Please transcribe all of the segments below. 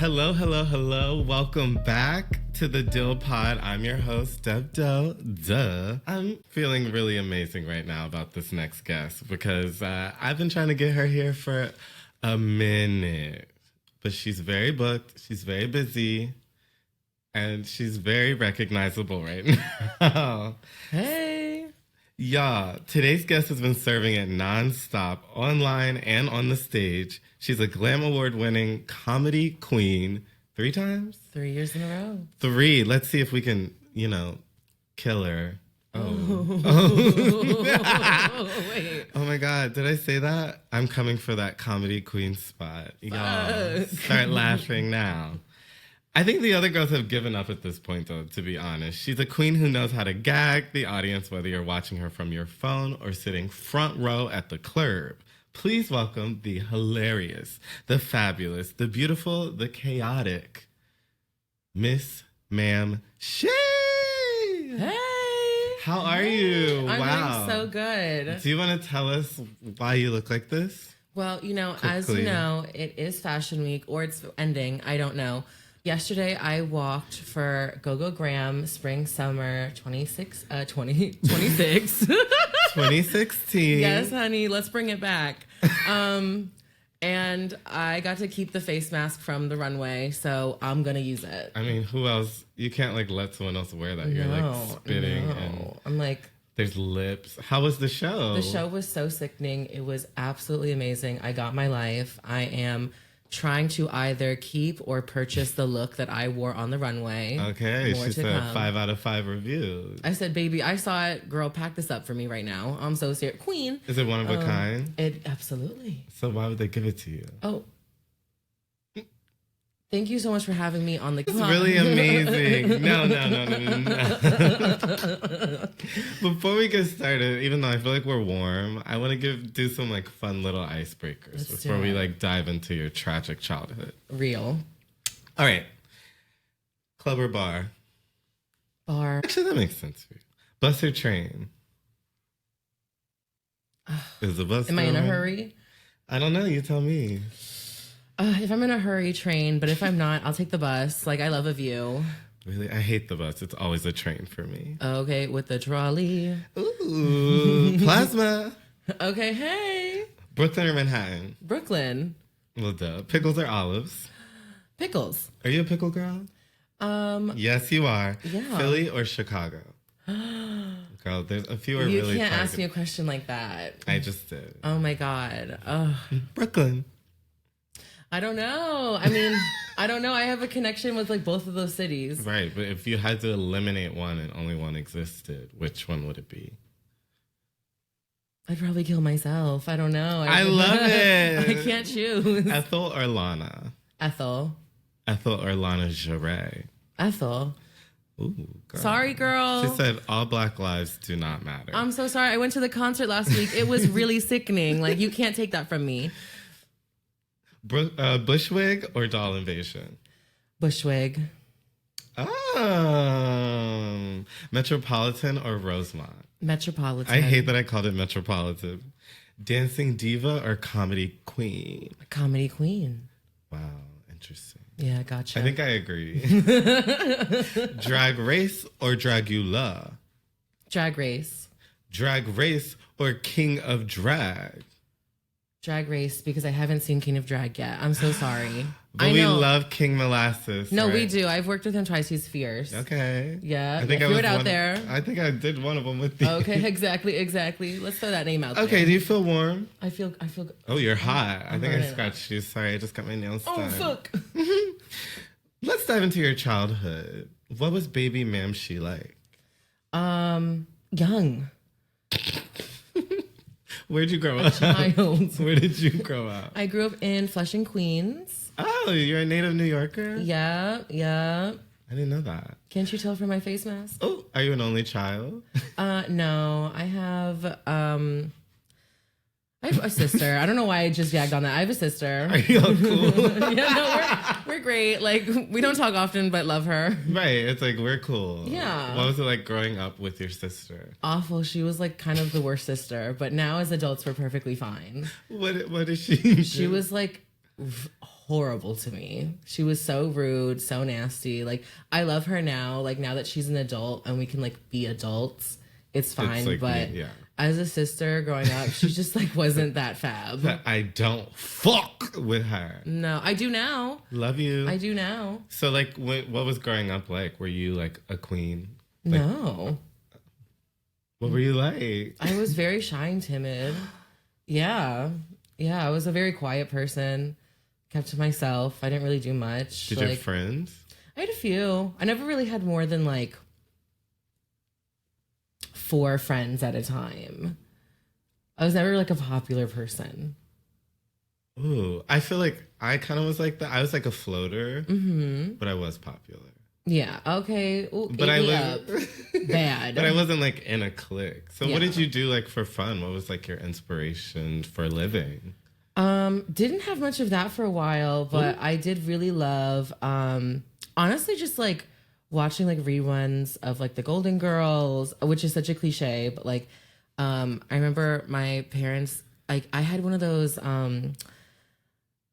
Hello, hello, hello. Welcome back to the Dill Pod. I'm your host, Deb Doe. I'm feeling really amazing right now about this next guest because I've been trying to get her here for a minute. But she's very booked, she's very busy, and she's very recognizable right now. Hey. Y'all, today's guest has been serving it nonstop, online and on the stage. She's a Glam Award-winning comedy queen. 3 times? 3 years in a row. 3. Let's see if we can, kill her. Oh. Wait. Oh my God, did I say that? I'm coming for that comedy queen spot. Y'all, start laughing now. I think the other girls have given up at this point, though, to be honest. She's a queen who knows how to gag the audience, whether you're watching her from your phone or sitting front row at the club. Please welcome the hilarious, the fabulous, the beautiful, the chaotic Miss Ma'amShe. Hey. How are you? I'm doing so good. Do you want to tell us why you look like this? Well, as you know, it is Fashion Week, or it's ending. I don't know. Yesterday, I walked for Go Graham Spring Summer 2016. 2016. Yes, honey. Let's bring it back. And I got to keep the face mask from the runway, so I'm going to use it. I mean, who else? You can't, let someone else wear that. You're, spitting. No. And I'm like... There's lips. How was the show? The show was so sickening. It was absolutely amazing. I got my life. I am trying to either keep or purchase the look that I wore on the runway. Okay, she said 5 out of 5 reviews. I said, baby, I saw it. Girl, pack this up for me right now. I'm so serious. Queen. Is it one of a kind? It absolutely. So why would they give it to you? Oh. Thank you so much for having me on the... It's really amazing. No. Before we get started, even though I feel like we're warm, I want to do some fun little icebreakers before we dive into your tragic childhood. Real. All right. Club or bar? Bar. Actually, that makes sense for you. Bus or train? Is the bus? Am I in a hurry? I don't know. You tell me. If I'm in a hurry, train. But if I'm not, I'll take the bus. I love a view. Really? I hate the bus. It's always a train for me. Okay, with the trolley. Ooh, plasma. Okay, hey. Brooklyn or Manhattan? Brooklyn. Well, duh. Pickles or olives? Pickles. Are you a pickle girl? Yes, you are. Yeah. Philly or Chicago? Girl, there's a few are you really. You can't ask me a question like that. I just did. Oh my God. Ugh. Brooklyn. I don't know. I mean, I don't know. I have a connection with both of those cities. Right, but if you had to eliminate one and only one existed, which one would it be? I'd probably kill myself. I don't know. I love it. I can't choose. Ethel or Lana? Ethel. Ethel or Lana Jarre? Ethel. Ooh, girl. Sorry, girl. She said all Black lives do not matter. I'm so sorry. I went to the concert last week. It was really sickening. You can't take that from me. Bushwig or doll invasion? Bushwig. Metropolitan or Rosemont? Metropolitan. I hate that I called it Metropolitan. Dancing diva or comedy queen? Comedy queen. Wow, interesting. Yeah, gotcha. I think I agree. Drag race or Dragula? Drag race. Drag race or King of Drag? Drag Race, because I haven't seen King of Drag yet. I'm so sorry. But we love King Molasses. No, right? we do. I've worked with him twice. He's fierce. Okay. Yeah. I think I threw it was out there. I think I did one of them with you. Okay, exactly. Let's throw that name out there. Okay, do you feel warm? I feel. Oh, you're hot. I think I burning scratched you. Sorry, I just got my nails done. Oh, fuck. Let's dive into your childhood. What was baby Ma'amShe like? Young. Where'd you grow up? Child. Where did you grow up? I grew up in Flushing, Queens. Oh, you're a native New Yorker? Yeah. I didn't know that. Can't you tell from my face mask? Oh, are you an only child? No. I have a sister. I don't know why I just gagged on that. I have a sister. Are you all cool? Yeah, no, we're great. We don't talk often, but love her. Right. It's we're cool. Yeah. What was it like growing up with your sister? Awful. She was kind of the worst sister, but now as adults, we're perfectly fine. What is she? She was horrible to me. She was so rude, so nasty. Like, I love her now. Like, now that she's an adult and we can, like, be adults, it's fine. It's like, but as a sister growing up, she just, like, wasn't that fab. But I don't fuck with her. No, I do now. Love you. I do now. So, like, what was growing up like? Were you, like, a queen? Like, no. What were you like? I was very shy and timid. Yeah. Yeah, I was a very quiet person. Kept to myself. I didn't really do much. Did you have friends? I had a few. I never really had more than like 4 friends at a time. I was never like a popular person. Ooh, I feel like I kind of was like that. I was like a floater, but I was popular. Yeah. Okay. Ooh, but I was bad. But I wasn't like in a clique. So what did you do like for fun? What was like your inspiration for living? Didn't have much of that for a while, but I did really love honestly just like watching like reruns of like the Golden Girls, which is such a cliche, but like I remember my parents, like I had one of those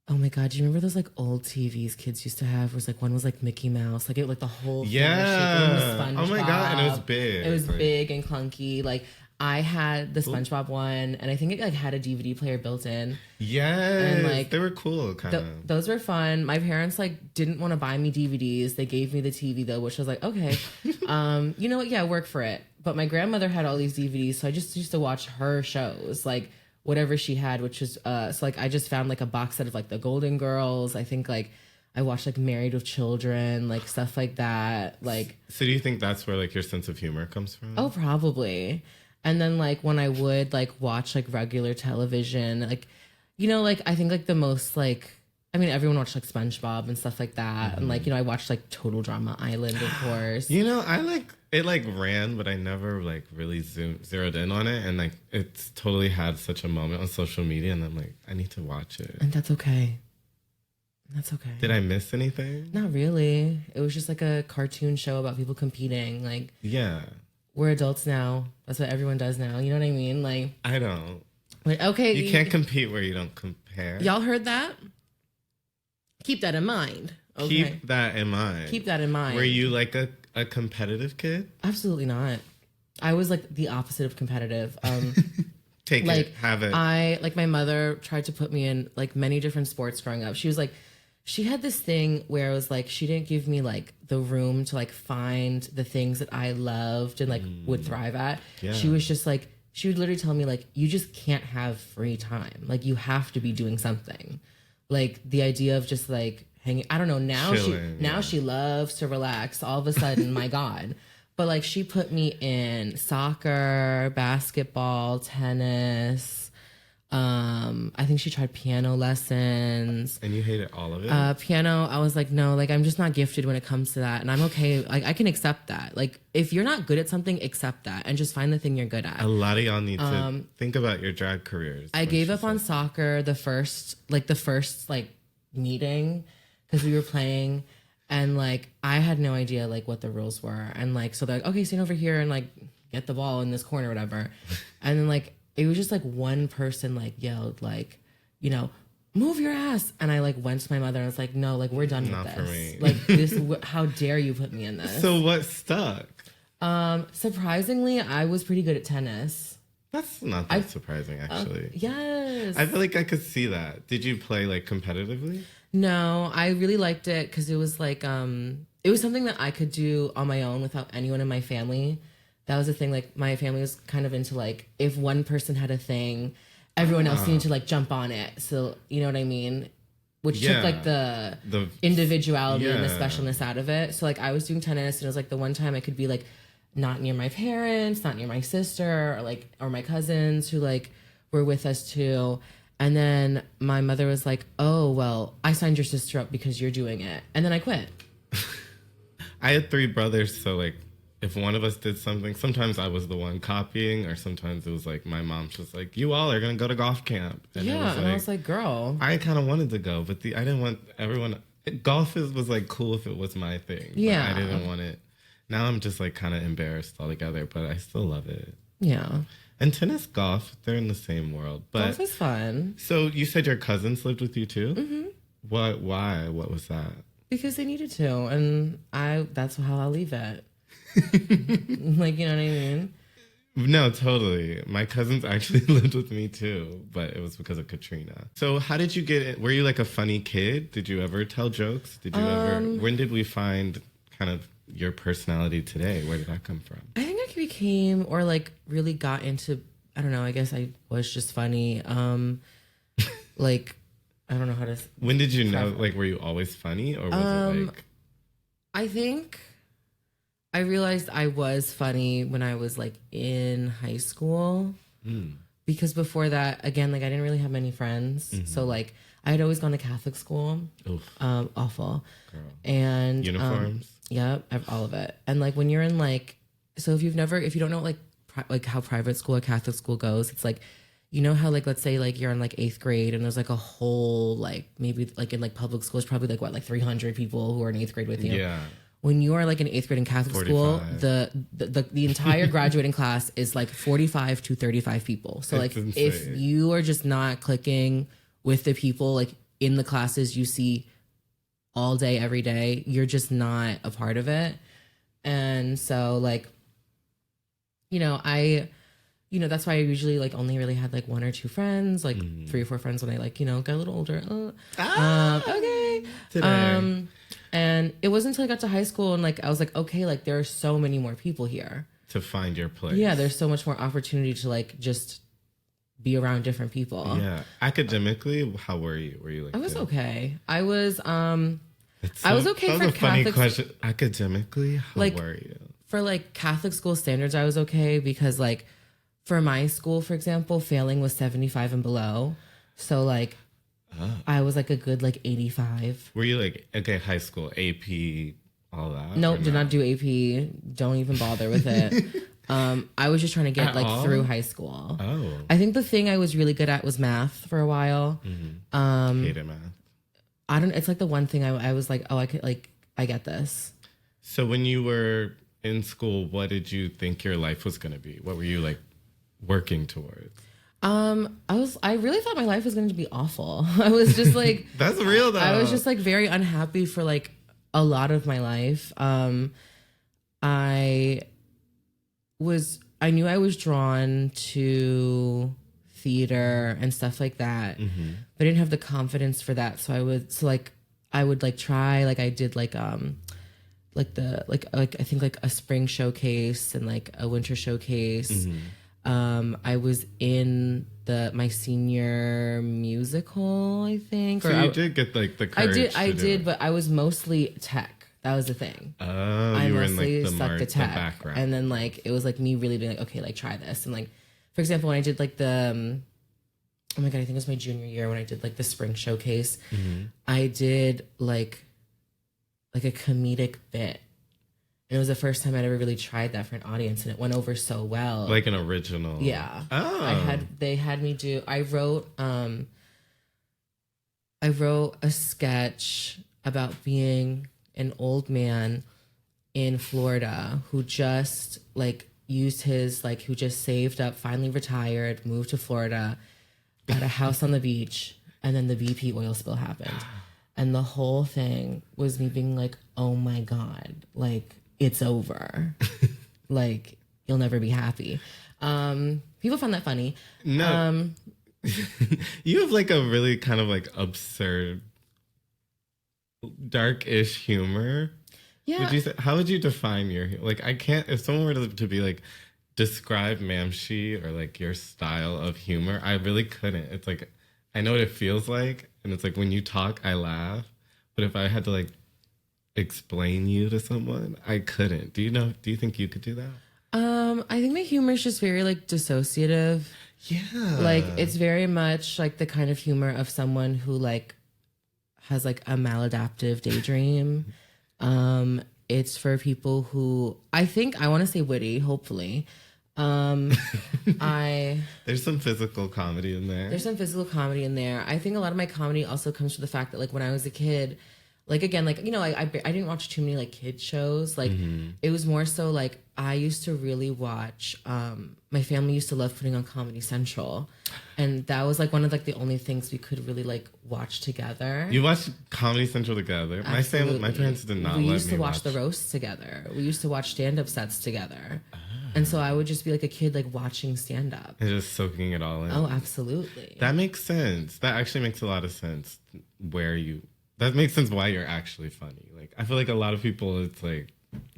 oh my God, do you remember those like old TVs kids used to have? Where it was like one was like Mickey Mouse, like it like the whole thing was SpongeBob. Oh my God, and it was big. It was like, big and clunky. Like I had the SpongeBob one, and I think it like had a DVD player built in. Yes, and like they were cool, kind of. Those were fun. My parents like didn't want to buy me DVDs. They gave me the TV though, which was like okay, you know what? Yeah, work for it. But my grandmother had all these DVDs, so I just used to watch her shows, like whatever she had, which was so like I just found like a box set of like the Golden Girls. I think like I watched like Married with Children, like stuff like that. Like, so do you think that's where like your sense of humor comes from? Oh, probably. And then like when I would like watch like regular television, like you know, like I think like the most like I mean everyone watched like SpongeBob and stuff like that, and like you know I watched like Total Drama Island, of course. You know, I like it like ran, but I never like really zeroed in on it, and like it's totally had such a moment on social media, and I'm like I need to watch it, and that's okay. That's okay. Did I miss anything? Not really. It was just like a cartoon show about people competing. Like yeah. We're adults now. That's what everyone does now. You know what I mean? Like I don't. Like okay, you can't compete where you don't compare. Y'all heard that? Keep that in mind. Okay. Keep that in mind. Keep that in mind. Were you like a competitive kid? Absolutely not. I was like the opposite of competitive. Take like, it, have it. I like my mother tried to put me in like many different sports growing up. She was like, she had this thing where it was like she didn't give me like the room to like find the things that I loved and like would thrive at. Yeah. She was just like, she would literally tell me like, you just can't have free time. Like you have to be doing something. Like the idea of just like hanging, I don't know, now Chilling, she loves to relax all of a sudden, my God. But like she put me in soccer, basketball, tennis. I think she tried piano lessons. And you hated all of it? Piano, I was like, no, like I'm just not gifted when it comes to that. And I'm okay. Like I can accept that. Like if you're not good at something, accept that and just find the thing you're good at. A lot of y'all need to think about your drag careers. I gave up on soccer the first meeting because we were playing and like I had no idea like what the rules were. And like so they're like, okay, stand over here and like get the ball in this corner or whatever. And then like it was just like one person like yelled like, you know, move your ass. And I like went to my mother and I was like, no, like we're done with this. For me. Like this, how dare you put me in this? So what stuck? Surprisingly, I was pretty good at tennis. That's not that surprising, actually. Yes. I feel like I could see that. Did you play like competitively? No, I really liked it because it was like, it was something that I could do on my own without anyone in my family. That was the thing, like, my family was kind of into, like, if one person had a thing, everyone else needed to, like, jump on it. So, you know what I mean? Which took, like, the individuality and the specialness out of it. So, like, I was doing tennis, and it was, like, the one time I could be, like, not near my parents, not near my sister, or my cousins who, like, were with us, too. And then my mother was like, oh, well, I signed your sister up because you're doing it. And then I quit. I had 3 brothers, so, like, if one of us did something, sometimes I was the one copying, or sometimes it was like my mom's just like, you all are going to go to golf camp. And I was like, girl. I kind of wanted to go, but I didn't want everyone. Golf was like cool if it was my thing. Yeah. I didn't want it. Now I'm just like kind of embarrassed altogether, but I still love it. Yeah. And tennis, golf, they're in the same world. But golf is fun. So you said your cousins lived with you too? Mm-hmm. What? Why? What was that? Because they needed to, and that's how I'll leave it. Like, you know what I mean? No, totally. My cousins actually lived with me too, but it was because of Katrina. So how did you get it? Were you like a funny kid? Did you ever tell jokes? Did you ever? When did we find kind of your personality today? Where did that come from? I think I became, or like really got into, I don't know, I guess I was just funny. Like, I don't know how to. When did you know, like, were you always funny, or was it like? I think I realized I was funny when I was like in high school. Because before that, again, like I didn't really have many friends. So like I had always gone to Catholic school. Awful. Girl. And Uniforms? Yep, all of it. And like when you're in like, so if you don't know like how private school or Catholic school goes, it's like, you know how like, let's say like you're in like 8th grade and there's like a whole like, maybe like in like public school, it's probably like what, like 300 people who are in 8th grade with you. Yeah. When you are like in 8th grade in Catholic 45. school, the entire graduating class is like 45 to 35 people. So like insane. if you are just not clicking with the people like in the classes you see all day, every day, you're just not a part of it. And so like, that's why I usually like only really had like 1 or 2 friends, like 3 or 4 friends when I like, got a little older. Okay. Today. And it wasn't until I got to high school and like I was like, okay, like there are so many more people here To find your place. Yeah, there's so much more opportunity to like just be around different people. Yeah. Academically, how were you? Were you like? I was okay. I was okay that was for a funny Catholic question. Academically, how Like- were you? for like Catholic school standards. I was okay because like for my school, for example, failing was 75 and below. So like I was like a good like 85. Were you like, okay, high school, AP, all that? Nope, or did no? not do AP. Don't even bother with it. I was just trying to get At like all? through high school. Oh. I think the thing I was really good at was math for a while. Hated math. It's like the one thing I was like, oh, I could like, I get this. So when you were in school, what did you think your life was going to be? What were you like working towards? I really thought my life was going to be awful. I was just like, That's real though. I was just like very unhappy for like a lot of my life. I knew I was drawn to theater and stuff like that, but I didn't have the confidence for that. So I would try, like I did like I think like a spring showcase and like a winter showcase. I was in my senior musical, I think. So you did get like the courage. I did, but I was mostly tech. That was the thing. Oh, I you were in mostly like sucked at tech, background. and then like it was like me really being like, okay, like try this, and like for example, when I did like the oh my god, I think it was my junior year when I did like the spring showcase, I did like a comedic bit. And it was the first time I'd ever really tried that for an audience, and it went over so well. Like an original. Yeah. Oh. They had me do. I wrote a sketch about being an old man in Florida who just like used his like who just saved up, finally retired, moved to Florida, got a house on the beach, and then the BP oil spill happened. And the whole thing was me being like, "Oh my god, like it's over. Like you'll never be happy." People found that funny. No. You have like a really kind of like absurd, dark-ish humor. Yeah. Would you say, how would you define your, like, I can't, if someone were to be like, describe Ma'amShe or like your style of humor, I really couldn't. It's like, I know what it feels like. And it's like when you talk, I laugh. But if I had to like explain you to someone, I couldn't. Do you think you could do that? I think my humor is just very like dissociative. Yeah. Like it's very much like the kind of humor of someone who like has like a maladaptive daydream. It's for people who I think I want to say witty, hopefully. There's some physical comedy in there. There's some physical comedy in there. I think a lot of my comedy also comes from the fact that like when I was a kid, Like, again, like, you know, I didn't watch too many like kid shows. Like, it was more so like I used to really watch. My family used to love putting on Comedy Central, and that was like one of like the only things we could really like watch together. You watched Comedy Central together. Absolutely. My parents did not. We let used me to watch the roasts together. We used to watch stand-up sets together. And so I would just be like a kid, like watching stand up and just soaking it all in. Oh, absolutely. That makes sense. That actually makes a lot of sense. That makes sense why you're actually funny. Like, I feel like a lot of people, it's like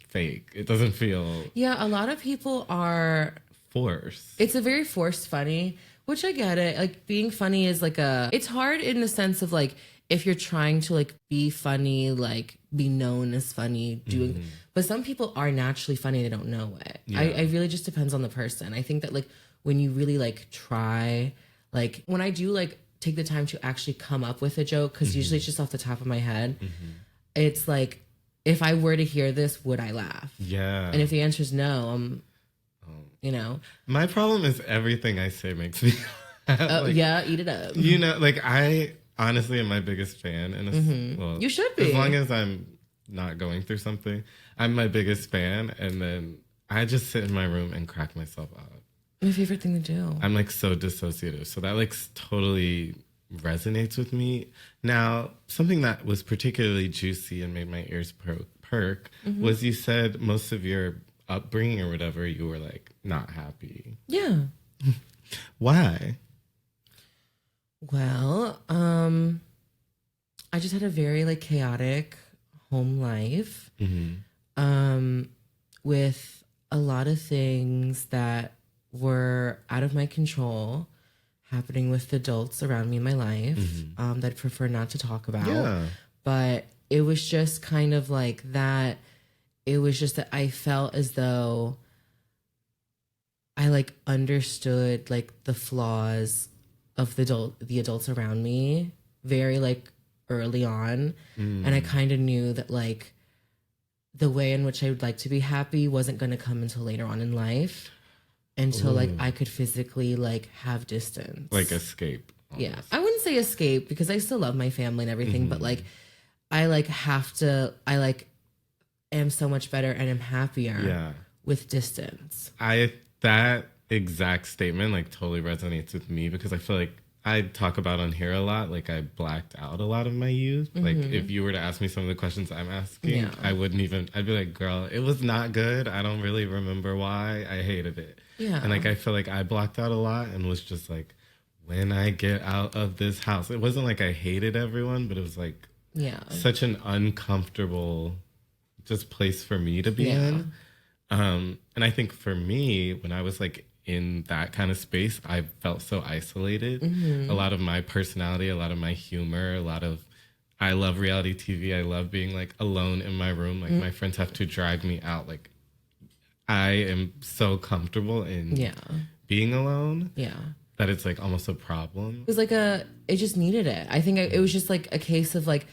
fake. It doesn't feel. Yeah, a lot of people are forced. It's a very forced funny, which I get it. Like, being funny is like it's hard in the sense of like, if you're trying to like be funny, like be known as funny, but some people are naturally funny, they don't know it. Yeah. I really just depends on the person. I think that like when you really like try, like when I do like take the time to actually come up with a joke, because usually it's just off the top of my head, it's like, if I were to hear this, would I laugh? Yeah. And if the answer is no, you know. My problem is everything I say makes me laugh. Like, yeah, eat it up. You know, like I honestly am my biggest fan. And well, you should be. As long as I'm not going through something, I'm my biggest fan. And then I just sit in my room and crack myself up. My favorite thing to do. I'm like so dissociative. So that like totally resonates with me. Now, something that was particularly juicy and made my ears perk was you said most of your upbringing or whatever, you were like not happy. Yeah. Why? Well, I just had a very like chaotic home life, with a lot of things that were out of my control happening with adults around me in my life, that I'd prefer not to talk about. Yeah. But it was just kind of like that. It was just that I felt as though I like understood like the flaws of the adults around me very like early on. And I kind of knew that like the way in which I would like to be happy wasn't going to come until later on in life, until like I could physically like have distance, like escape. Almost. Yeah, I wouldn't say escape because I still love my family and everything, but like I like have to, I like am so much better and am happier with distance. That exact statement like totally resonates with me, because I feel like I talk about on here a lot, like I blacked out a lot of my youth. Like if you were to ask me some of the questions I'm asking, I'd be like, girl, it was not good. I don't really remember why. I hated it. Yeah. And like I feel like I blocked out a lot and was just like, when I get out of this house, it wasn't like I hated everyone, but it was like such an uncomfortable just place for me to be in. And I think for me, when I was like in that kind of space, I felt so isolated. A lot of my personality, a lot of my humor, I love reality TV. I love being like alone in my room. Like my friends have to drag me out. Like I am so comfortable in being alone. Yeah. That it's like almost a problem. It was like it just needed it. I think it was just like a case of like,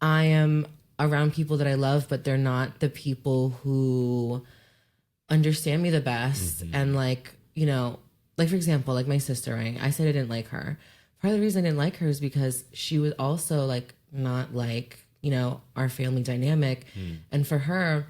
I am around people that I love, but they're not the people who understand me the best. And like, you know, like for example, like my sister, right? I said I didn't like her. Part of the reason I didn't like her is because she was also like not like, you know, our family dynamic. And for her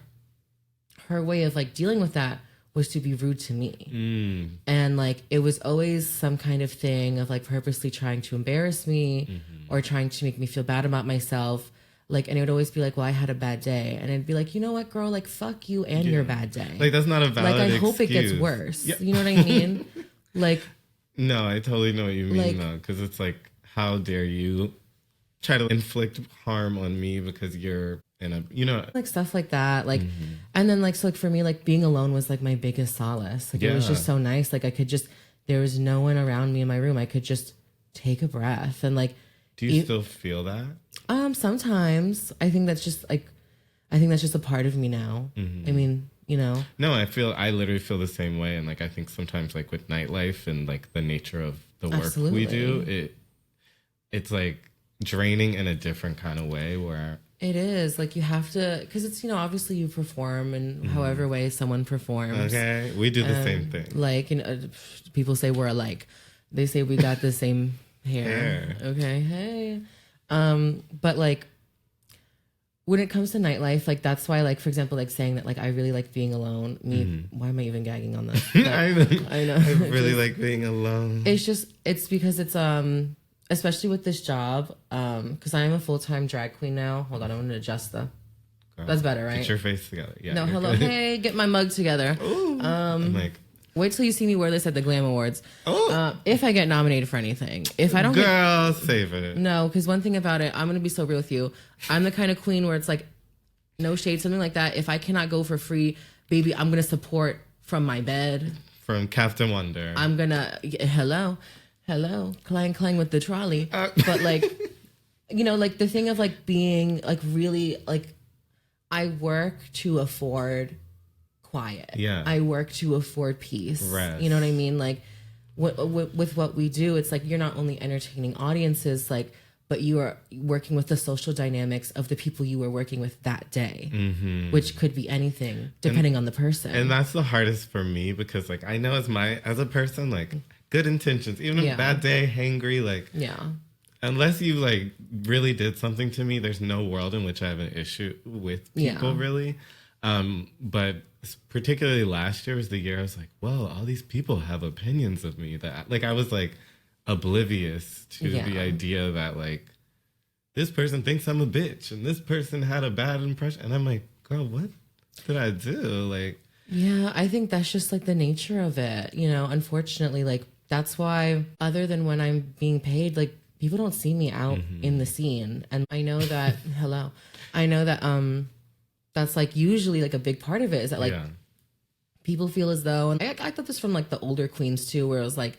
way of like dealing with that was to be rude to me. And like it was always some kind of thing of like purposely trying to embarrass me or trying to make me feel bad about myself. Like, and it would always be like, well, I had a bad day. And I'd be like, you know what, girl, like, fuck you and your bad day. Like, that's not a valid Like, I excuse. hope it gets worse. Yeah. You know what I mean? Like. No, I totally know what you mean, though. Because it's like, how dare you try to inflict harm on me because you're in a, you know. Like, stuff like that. Like, and then, like, so, like, for me, like, being alone was, like, my biggest solace. Like, it was just so nice. Like, I could just, there was no one around me in my room. I could just take a breath and, like. Do you still feel that? Sometimes. I think that's just a part of me now. I mean, you know. No, I literally feel the same way. And like, I think sometimes like with nightlife and like the nature of the work we do, it's like draining in a different kind of way where. It is like you have to, because it's, you know, obviously you perform in however way someone performs. Okay. We do the same thing. Like, you know, people say we're alike. They say we got the same hair. Okay. Hey. But like when it comes to nightlife, like that's why, like for example, like saying that like I really like being alone. Why am I even gagging on this? I know. I really like being alone. It's because it's especially with this job, because I am a full-time drag queen now. Hold on, I want to adjust the. Girl, that's better, right? Get your face together. Yeah. No, hello, good. Hey, get my mug together. Ooh, I'm like. Wait till you see me wear this at the Glam Awards. If I get nominated for anything. If I don't save it. No, because one thing about it, I'm going to be so real with you. I'm the kind of queen where it's like, no shade, something like that. If I cannot go for free, baby, I'm going to support from my bed. From Captain Wonder. I'm going to, hello, clang with the trolley. But like, you know, like the thing of like being like really like, I work to afford quiet. Yeah. I work to afford peace. Rest. You know what I mean? Like with what we do, it's like you're not only entertaining audiences, like, but you are working with the social dynamics of the people you were working with that day, which could be anything depending on the person. And that's the hardest for me because like I know as a person, like good intentions, even a bad day, hangry, like unless you like really did something to me, there's no world in which I have an issue with people really. But particularly last year was the year I was like, well, all these people have opinions of me that like I was like oblivious to the idea that like this person thinks I'm a bitch and this person had a bad impression. And I'm like, girl, what did I do? Like, yeah, I think that's just like the nature of it. You know, unfortunately, like that's why other than when I'm being paid, like people don't see me out in the scene. And I know that, that's like usually like a big part of it is that like people feel as though, and I thought this from like the older queens too, where it was like,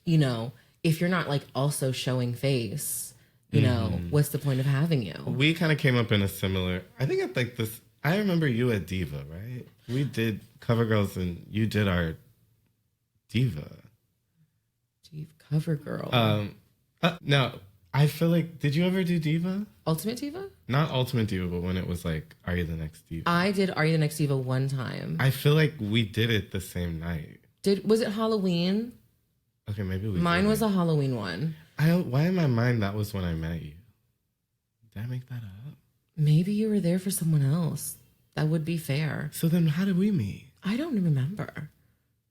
you know, if you're not like also showing face, you know, what's the point of having you? We kind of came up in a similar, I think at like this, I remember you at Diva, right? We did CoverGirls and you did our Diva. CoverGirl. No, I feel like, did you ever do Diva? Ultimate Diva? Not Ultimate Diva, but when it was like, Are You the Next Diva? I did Are You the Next Diva one time. I feel like we did it the same night. Was it Halloween? Okay, maybe we Mine was a Halloween one. Why in my mind that was when I met you? Did I make that up? Maybe you were there for someone else. That would be fair. So then how did we meet? I don't remember.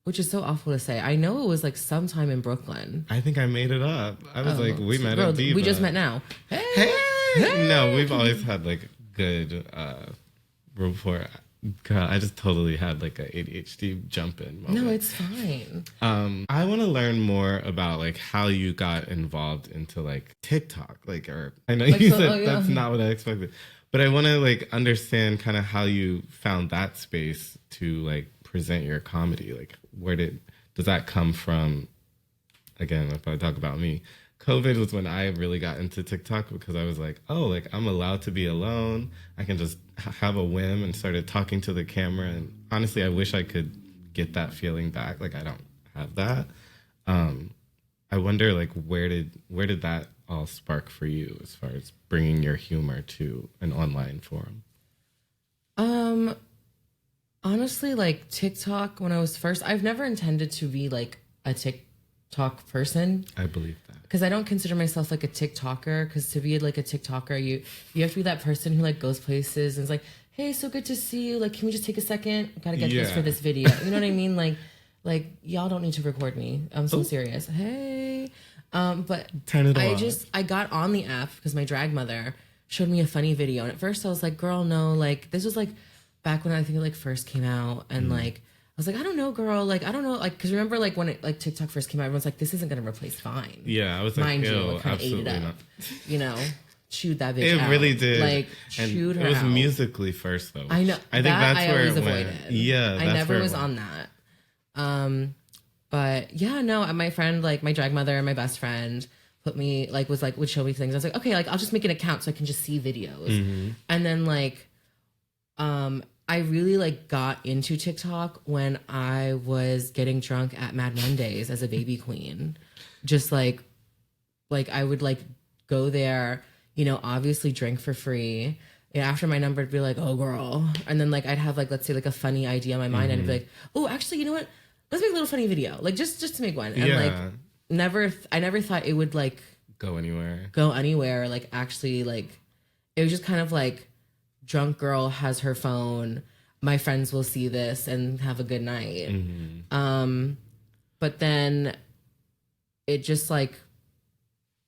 Which is so awful to say. I know it was like sometime in Brooklyn. I think I made it up. I was like, we met at Diva. We just met now. Hey! No, we've always had like good rapport. Girl, I just totally had like a ADHD jump in moment. No, it's fine. I want to learn more about like how you got involved into like TikTok. Like, or I know you said that's not what I expected, but I want to like understand kind of how you found that space to like present your comedy. Like, does that come from? Again, if I talk about me, COVID was when I really got into TikTok because I was like, oh, like I'm allowed to be alone. I can just have a whim and started talking to the camera. And honestly, I wish I could get that feeling back. Like I don't have that. I wonder like where did that all spark for you as far as bringing your humor to an online forum? Honestly, like TikTok, when I was first, I've never intended to be like a TikTok person. I believe that. Because I don't consider myself like a TikToker. Because to be like a TikToker, you have to be that person who like goes places and is like, hey, so good to see you. Like, can we just take a second? I gotta get this for this video. You know what I mean? Like y'all don't need to record me. I'm so serious. Hey. But turn it on. I got on the app because my drag mother showed me a funny video. And at first I was like, girl, no, like this was like back when I think it like first came out. And like, I was like, I don't know, girl. Like, I don't know. Like, because remember like when it like TikTok first came out, everyone's like, this isn't going to replace Vine. Yeah. I was like, mind you, kind of ate it up. Not. You know, chewed that bitch out. It really did. Like, chewed her out. It was Musically first though. I know. I think that's where it went. Yeah. I never was on that. But yeah, no, my friend, like my drag mother, my best friend put me like, would show me things. I was like, okay, like I'll just make an account so I can just see videos. And then like, I really like got into TikTok when I was getting drunk at Mad Mondays as a baby queen. Just like I would like go there, you know, obviously drink for free. And after my number, it'd be like, oh girl. And then like, I'd have like, let's say like a funny idea in my mind. And I'd be like, oh, actually, you know what? Let's make a little funny video. Like just to make one. And like, I never thought it would like go anywhere. Like actually like it was just kind of like drunk girl has her phone. My friends will see this and have a good night. Mm-hmm. But then it just like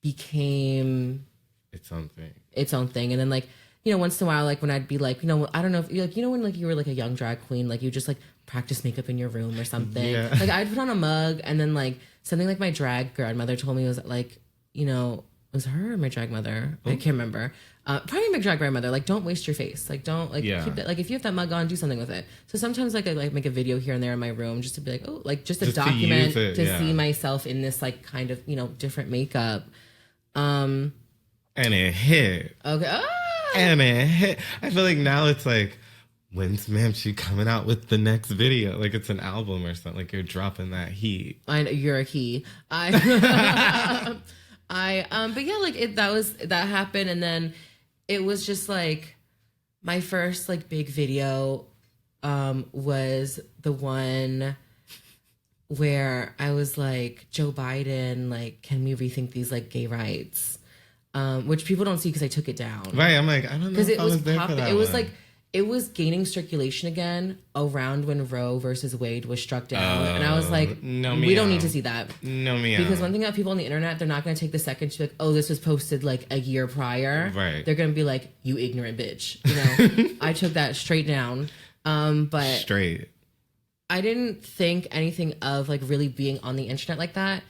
became its own thing. And then like, you know, once in a while, like when I'd be like, you know, I don't know if like, you know, when like you were like a young drag queen, like you just like practice makeup in your room or something. Yeah. Like I'd put on a mug, and then like something like my drag grandmother told me was like, you know, it was her or my drag mother? I can't remember. Probably my drag grandmother. Like, don't waste your face. Like, don't like keep that. Like, if you have that mug on, do something with it. So sometimes like I like make a video here and there in my room just to be like, oh, like just to document to see myself in this like kind of, you know, different makeup. And it hit. Okay. And it hit. I feel like now it's like, when's Ma'amShe coming out with the next video? Like it's an album or something. Like you're dropping that heat. I know you're a key. But yeah, like that happened, and then it was just like my first like big video was the one where I was like, Joe Biden, like, can we rethink these like gay rights? Which people don't see because I took it down. Right, I'm like, I don't know because if I was there for that. It was like it was gaining circulation again around when Roe versus Wade was struck down, and I was like, we don't need to see that. No, me because one thing about people on the internet, they're not going to take the second to be like, oh, this was posted like a year prior. Right. They're going to be like, you ignorant bitch. You know, I took that straight down. But straight. I didn't think anything of like really being on the internet like that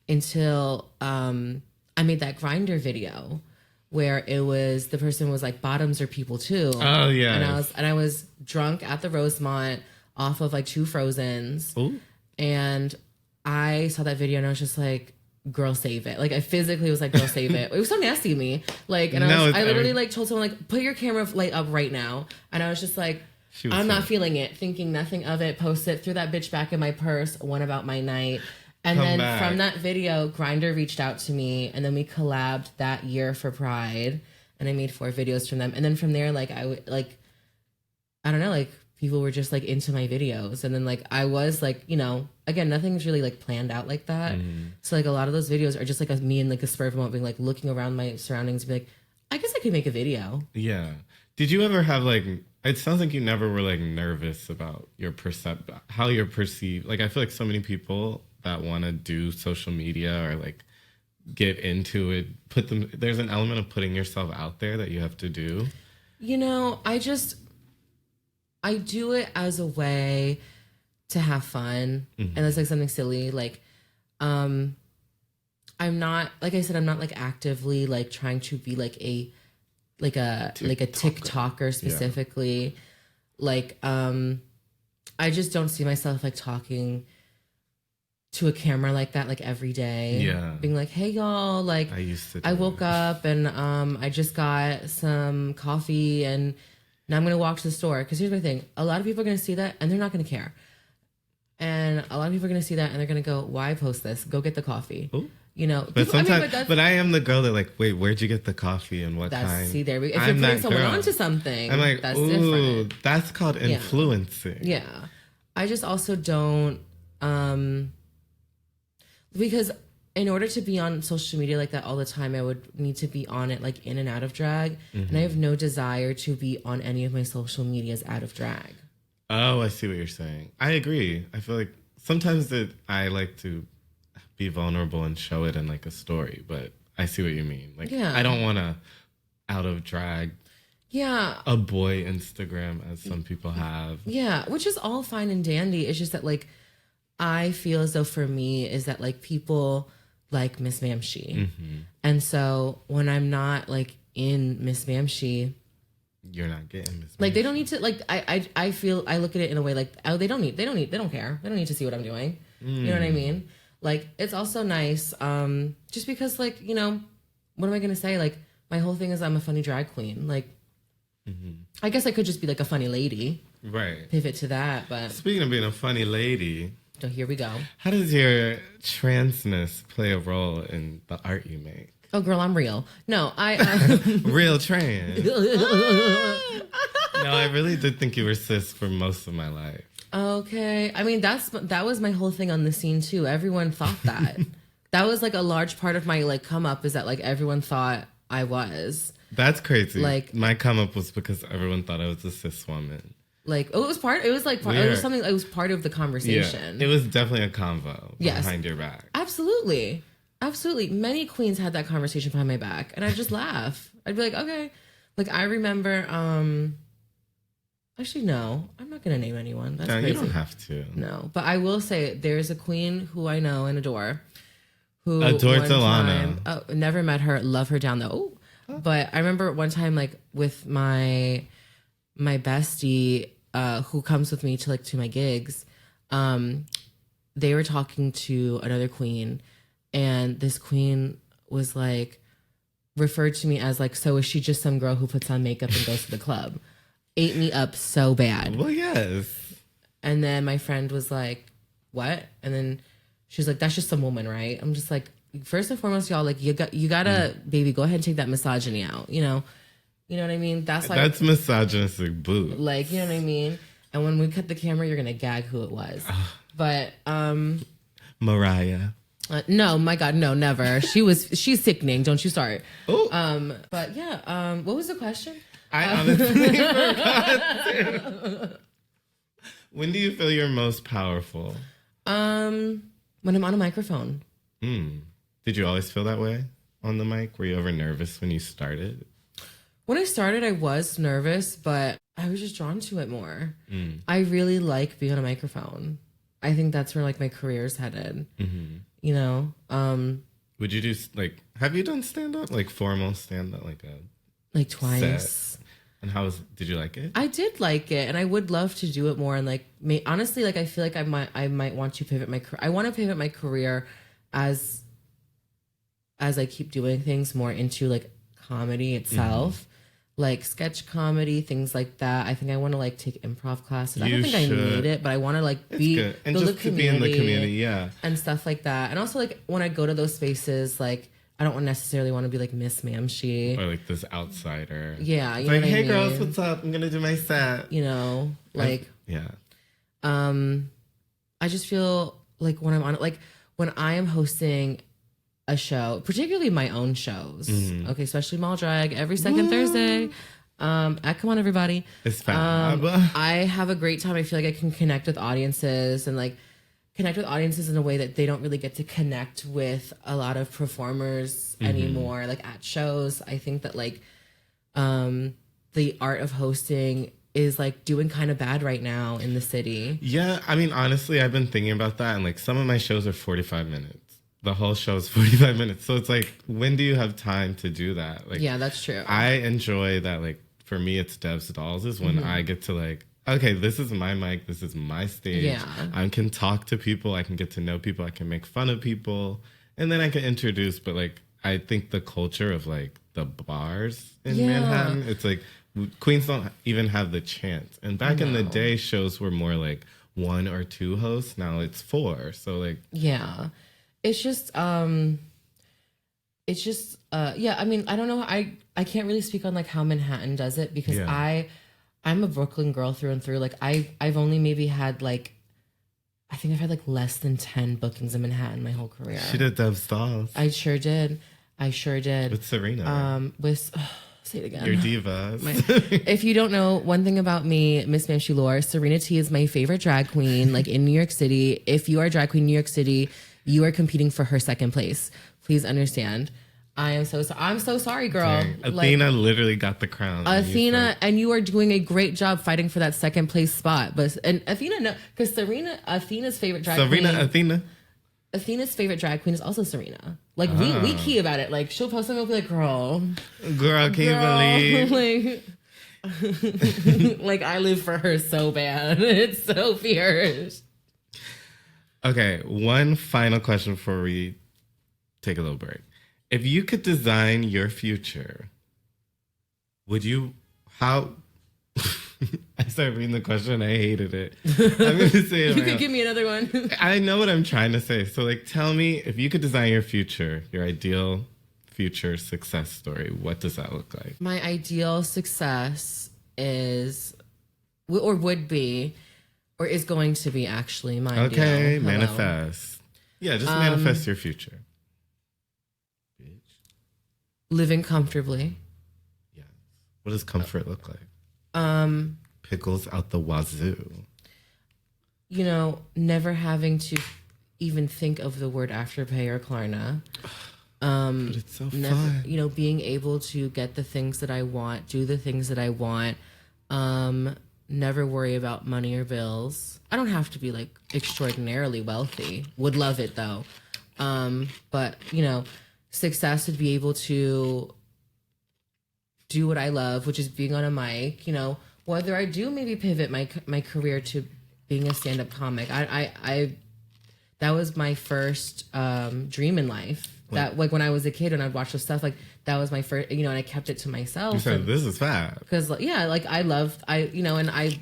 until I made that Grinder video where it was the person was like, bottoms are people too. Oh yeah. And I was drunk at the Rosemont off of like 2 Frozens. Ooh. And I saw that video and I was just like, girl, save it. Like I physically was like, girl, save it. It was so nasty to me. Like, and I literally like told someone like, put your camera light up right now. And I was just like, I'm not feeling it, thinking nothing of it, post it, threw that bitch back in my purse, went about my night. And then from that video, Grindr reached out to me, and then we collabed that year for Pride, and I made 4 videos from them. And then from there, like I don't know, like people were just like into my videos, and then like I was like, you know, again, nothing's really like planned out like that. So like a lot of those videos are just like me in like a spur of a moment, being like looking around my surroundings, and be like, I guess I could make a video. Yeah. Did you ever have like? It sounds like you never were like nervous about your how you're perceived. Like I feel like so many people that want to do social media or like get into it, there's an element of putting yourself out there that you have to do. You know, I do it as a way to have fun. And it's like something silly. Like, I'm not, like I said, I'm not like actively like trying to be like a TikToker specifically. Yeah. Like, I just don't see myself like talking to a camera like that, like every day. Yeah. Being like, hey y'all, like I woke up and I just got some coffee and now I'm gonna walk to the store. Cause here's my thing. A lot of people are gonna see that and they're not gonna care. And a lot of people are gonna see that and they're gonna go, why post this? Go get the coffee. Ooh. You know, but sometimes, but I am the girl that like, wait, where'd you get the coffee and what kind? See, there we go. If you're putting someone onto something, I'm like, that's ooh, different. That's called influencing. Yeah. I just also don't, because in order to be on social media like that all the time, I would need to be on it like in and out of drag. And I have no desire to be on any of my social medias out of drag. Oh, I see what you're saying. I agree. I feel like sometimes that I like to be vulnerable and show it in like a story, but I see what you mean. Like, I don't want to out of drag a boy Instagram as some people have. Yeah, which is all fine and dandy. It's just that like I feel as though for me is that like people like Miss Ma'amShe. And so when I'm not like in Miss Ma'amShe, you're not getting Miss Ma'amShe. Like they don't need to like I feel I look at it in a way like, oh, they don't care. They don't need to see what I'm doing. You know what I mean? Like, it's also nice, just because, like, you know, what am I going to say? Like, my whole thing is I'm a funny drag queen. Like, I guess I could just be, like, a funny lady. Right. Pivot to that, but... Speaking of being a funny lady... So here we go. How does your transness play a role in the art you make? Oh, girl, I'm real. No, Real trans. No, I really did think you were cis for most of my life. Okay. I mean, that was my whole thing on the scene too. Everyone thought that. That was like a large part of my like come up is that like everyone thought I was. That's crazy. Like, my come up was because everyone thought I was a cis woman. Like, oh, it was part. It was like part, it was something. It was part of the conversation. Yeah, it was definitely a convo behind your back. Absolutely, absolutely. Many queens had that conversation behind my back, and I'd just laugh. I'd be like, okay. Like I remember. Actually, no, I'm not gonna name anyone. That's crazy. You don't have to. No, but I will say there's a queen who I know and adore. Who adore Delana. Never met her. Love her down though. But I remember one time, like with my bestie who comes with me to my gigs, they were talking to another queen, and this queen was like referred to me as like, so is she just some girl who puts on makeup and goes to the club? Ate me up so bad. Well, yes. And then my friend was like, what? And then she was like, that's just some woman, right? I'm just like, first and foremost, y'all, like you gotta baby, go ahead and take that misogyny out, you know what I mean? That's misogynistic boo. Like, you know what I mean? And when we cut the camera, you're gonna gag who it was. But Mariah. No, my God, no, never. She's sickening. Don't you start. Oh. But yeah. What was the question? I honestly forgot. When do you feel you're most powerful? When I'm on a microphone. Did you always feel that way on the mic? Were you ever nervous when you started? When I started, I was nervous, but I was just drawn to it more. I really like being on a microphone. I think that's where like my career's headed. Mm-hmm. You know? Would you do have you done stand-up? Like formal stand-up? Like twice. Set? And did you like it? I did like it, and I would love to do it more. And honestly, like I feel like I might want to pivot my career. I want to pivot my career as I keep doing things more into like comedy itself, like sketch comedy, things like that. I think I want to like take improv classes. I don't think I need it, but I want to like be and just to be in the community, yeah, and stuff like that. And also like when I go to those spaces, like I don't necessarily want to be like Miss Ma'amShe or like this outsider. Yeah, it's like, hey girls, what's up? I'm gonna do my set. You know, like yeah. I just feel like when I'm on it, like when I am hosting a show, particularly my own shows, okay, especially Mall Drag every second Thursday. Come on, everybody! It's fab. I have a great time. I feel like I can connect with audiences and like connect with audiences in a way that they don't really get to connect with a lot of performers anymore. Like at shows, I think that like the art of hosting is like doing kind of bad right now in the city. Yeah, I mean, honestly, I've been thinking about that, and like some of my shows are 45 minutes. The whole show is 45 minutes. So it's like, when do you have time to do that? Like, yeah, that's true. I enjoy that. Like, for me, it's Dev's Dolls is when I get to like, okay, this is my mic. This is my stage. Yeah. I can talk to people. I can get to know people. I can make fun of people. And then I can introduce. But like, I think the culture of like the bars in Manhattan, it's like, queens don't even have the chance. And back in the day, shows were more like 1 or 2 hosts. Now it's 4. So like, yeah. It's just, yeah, I mean, I don't know. I can't really speak on like how Manhattan does it because I'm a Brooklyn girl through and through. Like I've only maybe had like, I think I've had like less than 10 bookings in Manhattan my whole career. She did Dev's Dolls. I sure did. With Serena. Say it again. Your divas. If you don't know, one thing about me, Miss Ma'amShe Lore, Serena T is my favorite drag queen, like in New York City. If you are a drag queen in New York City, you are competing for her second place. Please understand. I'm so sorry, girl. Dang. Athena literally got the crown. Athena, and you are doing a great job fighting for that second place spot. And Athena, no, because Athena's favorite drag queen. Athena's favorite drag queen is also Serena. Like we key about it. Like she'll post something, we'll be like, girl, can you believe? Like I live for her so bad. It's so fierce. Okay, one final question before we take a little break. If you could design your future, would you, how, I started reading the question, I hated it. I'm going to say it. You could give me another one. I know what I'm trying to say. So like, tell me, if you could design your future, your ideal future success story, what does that look like? My ideal success is, or would be, or is going to be actually my ideal. Okay, manifest. Yeah, just manifest your future. Living comfortably. What does comfort look like? Pickles out the wazoo. You know, never having to even think of the word Afterpay or Klarna. But it's so fun. You know, being able to get the things that I want, do the things that I want. Never worry about money or bills. I don't have to be like extraordinarily wealthy. Would love it though. But you know, success would be able to do what I love, which is being on a mic. You know, whether I do maybe pivot my career to being a stand-up comic. I that was my first dream in life. That like when I was a kid and I'd watch the stuff, like that was my first, you know, and I kept it to myself. You said this is fab. Because yeah, like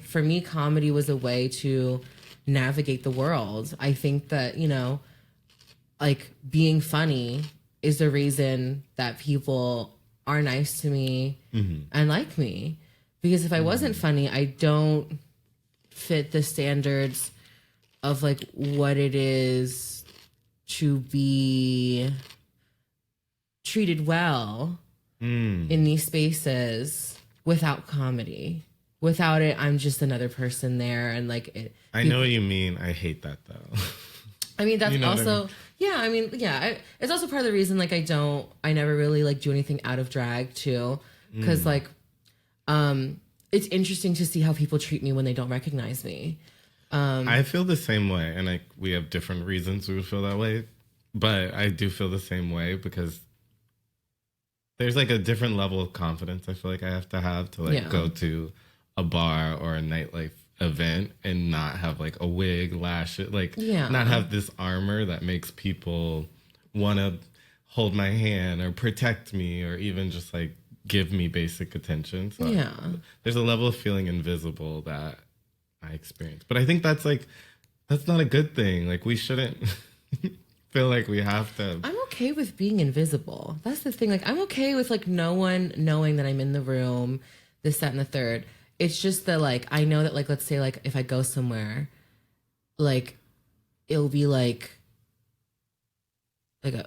for me, comedy was a way to navigate the world. I think that, you know, like being funny is the reason that people are nice to me and like me. Because if I wasn't funny, I don't fit the standards of like what it is to be treated well in these spaces without comedy. Without it, I'm just another person there, and like I know what you mean. I hate that though. I mean, that's you know also it's also part of the reason like I never really like do anything out of drag too, because like it's interesting to see how people treat me when they don't recognize me. I feel the same way, and like we have different reasons we would feel that way, but I do feel the same way because there's like a different level of confidence I feel like I have to like go to a bar or a nightlife event and not have like a wig, lashes, like not have this armor that makes people want to hold my hand or protect me or even just like give me basic attention. So there's a level of feeling invisible that I experience. But I think that's not a good thing. Like we shouldn't feel like we have to. I'm okay with being invisible. That's the thing. Like I'm okay with like no one knowing that I'm in the room, this, that, and the third. It's just that like I know that like let's say like if I go somewhere, like it'll be like a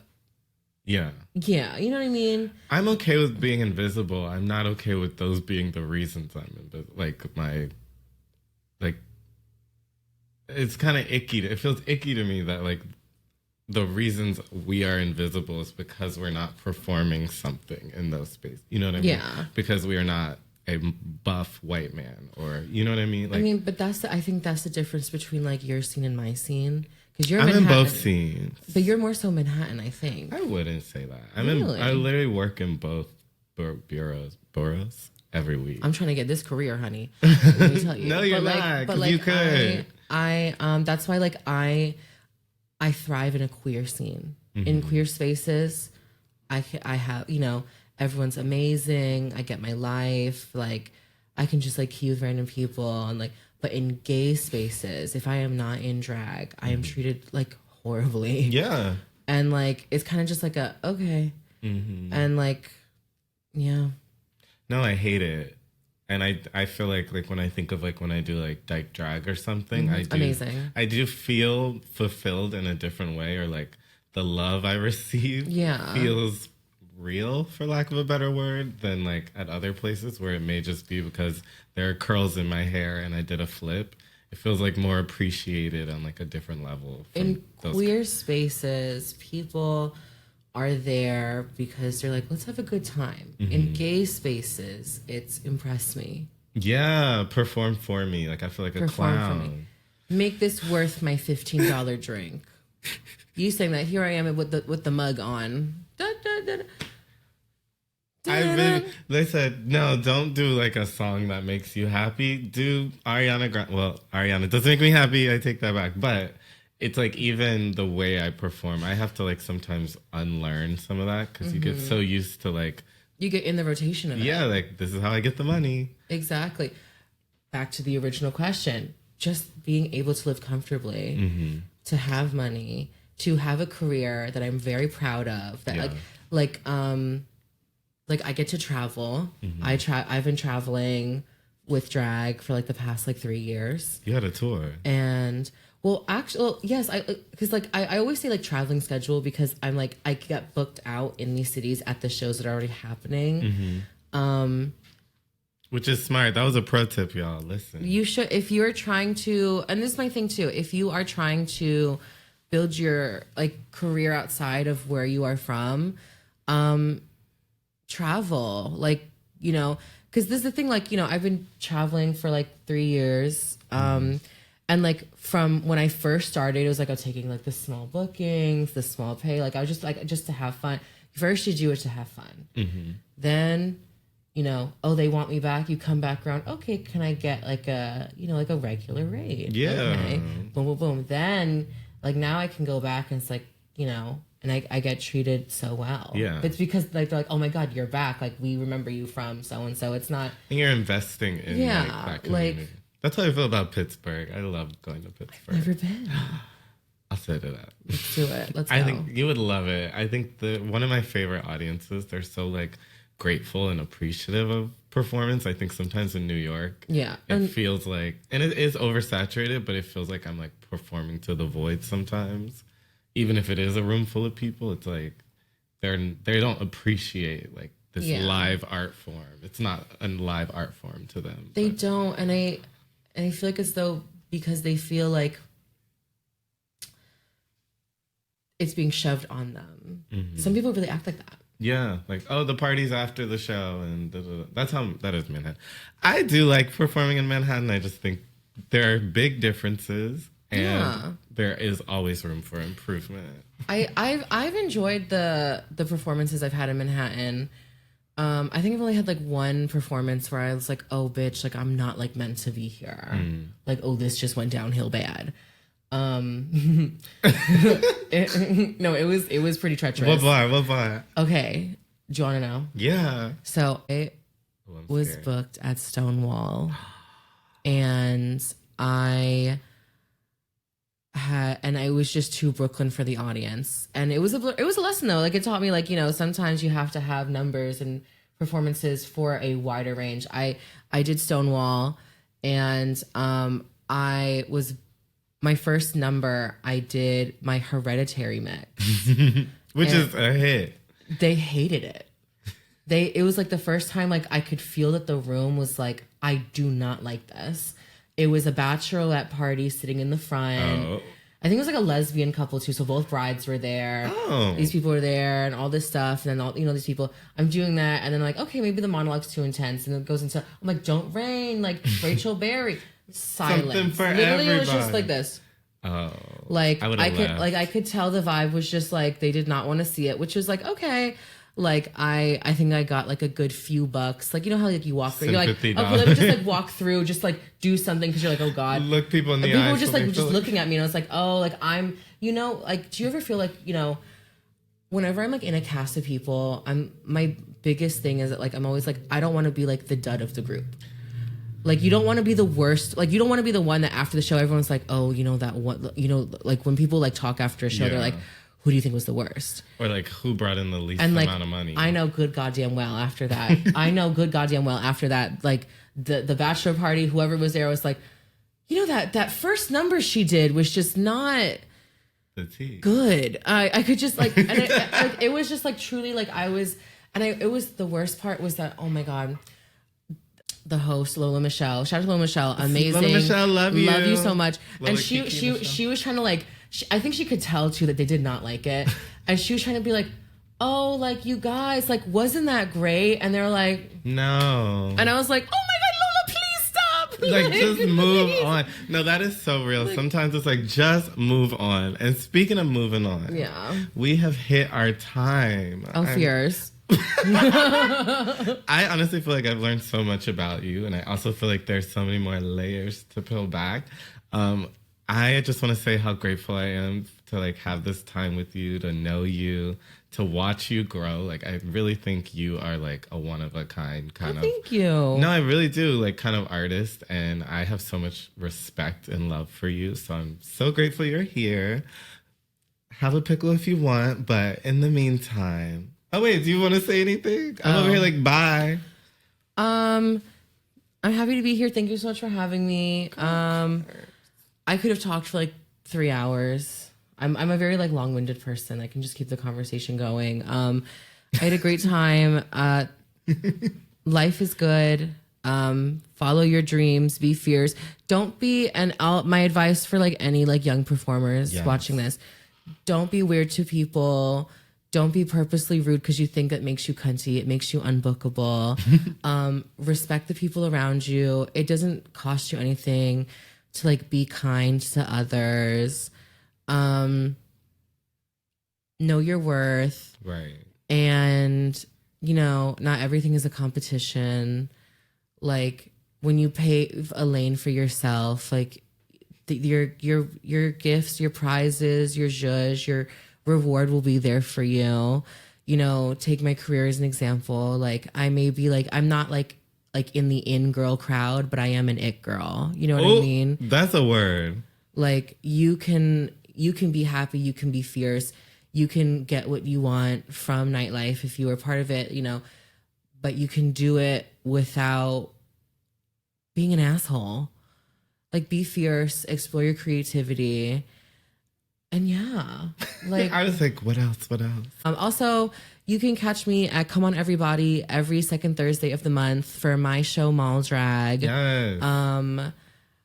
you know what I mean? I'm okay with being invisible. I'm not okay with those being the reasons I'm invisible. Like it's kind of icky. It feels icky to me that like the reasons we are invisible is because we're not performing something in those spaces. You know what I mean? Yeah. Because we are not a buff white man, or you know what I mean? Like, I mean, but I think that's the difference between like your scene and my scene. Because you're I'm Manhattan, in both scenes, but you're more so Manhattan, I think. I wouldn't say that. I Really? literally work in both boroughs every week. I'm trying to get this career, honey. Let me tell you. No, you're but not. But You could. I that's why like I thrive in a queer scene. In queer spaces, I have, you know, everyone's amazing. I get my life. Like I can just like key with random people and like. But in gay spaces, if I am not in drag, I am treated like horribly. Yeah. And like it's kind of just like a okay. And like yeah. No, I hate it. And I feel like when I think of like when I do like dyke drag or something, Amazing. I do feel fulfilled in a different way, or like the love I receive feels real, for lack of a better word, than like at other places where it may just be because there are curls in my hair and I did a flip. It feels like more appreciated on like a different level. In queer spaces, people are there because they're like, let's have a good time. In gay spaces, it's impress me. Yeah, perform for me. Like I feel like a clown. Make this worth my $15 drink. You saying that, here I am with the mug on. Da, da, da, da. They said, no, don't do like a song that makes you happy. Do Ariana Grande. Well, Ariana doesn't make me happy. I take that back. But it's like even the way I perform, I have to like sometimes unlearn some of that because you get so used to like. You get in the rotation of it. Yeah, like this is how I get the money. Exactly. Back to the original question. Just being able to live comfortably, to have money, to have a career that I'm very proud of. That like I get to travel. I've been traveling with drag for like the past like 3 years. You had a tour. And yes, because like I always say like traveling schedule because I'm like I get booked out in these cities at the shows that are already happening. Which is smart. That was a pro tip, y'all. Listen. You should, if you're trying to, and this is my thing too, if you are trying to build your like career outside of where you are from, travel, like, you know, because this is the thing, like, you know, I've been traveling for like 3 years. And like from when I first started, it was like I was taking like the small bookings, the small pay. Like I was just like, just to have fun. First you do it to have fun. Then, you know, oh, they want me back. You come back around. Okay, can I get like a, you know, like a regular rate? Yeah. Okay. Boom, boom, boom. Then like now I can go back and it's like, you know, and I get treated so well. Yeah. But it's because like they're like, oh my God, you're back. Like we remember you from so and so. It's not. And you're investing in like, that community. Like, that's how I feel about Pittsburgh. I love going to Pittsburgh. I've never been. I'll set it up. Let's do it. Let's go. I think you would love it. I think one of my favorite audiences, they're so like grateful and appreciative of performance. I think sometimes in New York, it feels like, and it is oversaturated, but it feels like I'm like performing to the void sometimes. Even if it is a room full of people, it's like they don't appreciate like this live art form. It's not a live art form to them. They don't, and I feel like as though because they feel like it's being shoved on them. Some people really act like that. Yeah, like, oh, the party's after the show, and that's how that is Manhattan. I do like performing in Manhattan. I just think there are big differences, and there is always room for improvement. I've enjoyed the performances I've had in Manhattan. I think I've only had like one performance where I was like, oh, bitch, like I'm not like meant to be here. Like, oh, this just went downhill bad. No, it was pretty treacherous. What bar? Okay. Do you want to know? Yeah. So I was booked at Stonewall and I was just too Brooklyn for the audience. And it was a lesson though. Like it taught me like, you know, sometimes you have to have numbers and performances for a wider range. I did Stonewall and I was my first number, I did my Hereditary mix. Which is a hit. They hated it. It was like the first time like I could feel that the room was like, I do not like this. It was a bachelorette party sitting in the front. Oh. I think it was like a lesbian couple too. So both brides were there. Oh. These people were there and all this stuff. And then all, you know, these people, I'm doing that. And then like, okay, maybe the monologue's too intense. And it goes into, I'm like, don't rain, like Rachel Berry. Silence. Something for literally everybody. It was just like this. Oh. Like I could tell the vibe was just like they did not want to see it, which was like, okay. Like I think I got like a good few bucks. Like you know how like you walk through, you're like, okay, let me just like walk through, just like do something because you're like, oh God. Look people in the eyes. People were just like looking at me and I was like, oh, like I'm, you know, like do you ever feel like, you know, whenever I'm like in a cast of people, my biggest thing is that like I'm always like, I don't want to be like the dud of the group. Like, you don't want to be the worst. Like, you don't want to be the one that after the show, everyone's like, oh, you know, that one, you know, like when people like talk after a show, they're like, who do you think was the worst? Or like, who brought in the least amount of money? I know good goddamn well after that. Like the bachelor party, whoever was there was like, you know, that first number she did was just not good. I could just like, and it was just like truly like it was the worst part was that, oh my God. The host Lola Michelle, shout out to Lola Michelle, amazing. Lola Michelle, love you so much. Lola, and she was trying to like, I think she could tell too that they did not like it, and she was trying to be like, oh, like you guys, like wasn't that great? And they were like, no. And I was like, oh my God, Lola, please stop. Like just move on. No, that is so real. Like, sometimes it's like just move on. And speaking of moving on, we have hit our time. Oh, fears. I honestly feel like I've learned so much about you, and I also feel like there's so many more layers to peel back. I just want to say how grateful I am to like have this time with you, to know you, to watch you grow. Like I really think you are like a one of a kind kind of. Thank you. No, I really do, like kind of artist, and I have so much respect and love for you. So I'm so grateful you're here. Have a pickle if you want, but in the meantime. Oh, wait, do you want to say anything? I'm over here like, bye. I'm happy to be here. Thank you so much for having me. I could have talked for like 3 hours. I'm a very like long-winded person. I can just keep the conversation going. I had a great time. Life is good. Follow your dreams, be fierce. Don't be, and my advice for like any like young performers watching this, don't be weird to people. Don't be purposely rude because you think it makes you cunty. It makes you unbookable. Respect the people around you. It doesn't cost you anything to like be kind to others. Know your worth. Right. And, you know, not everything is a competition. Like when you pave a lane for yourself, like your gifts, your prizes, your zhuzh, your reward will be there for you. You know, take my career as an example. Like I may be like, I'm not like in the in girl crowd, but I am an it girl. You know what I mean? That's a word. Like you can be happy, you can be fierce, you can get what you want from nightlife if you were part of it, you know, but you can do it without being an asshole. Like be fierce, explore your creativity. And yeah, like I was like, what else? Also, you can catch me at Come On Everybody every second Thursday of the month for my show Mall Drag. Yes.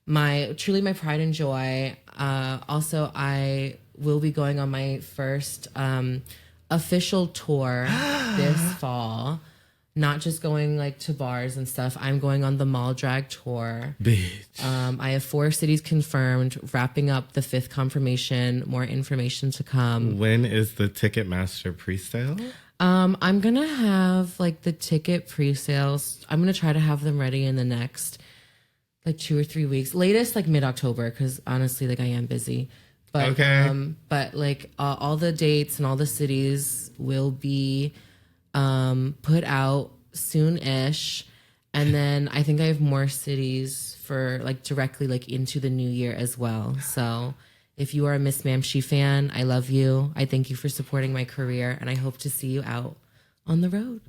My pride and joy. Also, I will be going on my first official tour this fall. Not just going like to bars and stuff. I'm going on the Mall Drag tour. Bitch. I have 4 cities confirmed, wrapping up the 5th confirmation, more information to come. When is the Ticketmaster pre-sale? I'm going to have like the ticket pre-sales. I'm going to try to have them ready in the next like 2 or 3 weeks. Latest like mid-October because honestly like I am busy. But, okay. But like all the dates and all the cities will be put out soon-ish. And then I think I have more cities for like directly like into the new year as well. So if you are a Miss Ma'amShe fan, I love you. I thank you for supporting my career and I hope to see you out on the road.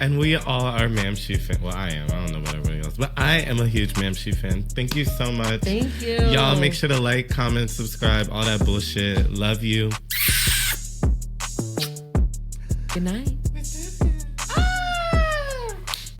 And we all are Ma'amShe fans. Well, I am. I don't know about everybody else. But I am a huge Ma'amShe fan. Thank you so much. Thank you. Y'all make sure to like, comment, subscribe, all that bullshit. Love you. Good night.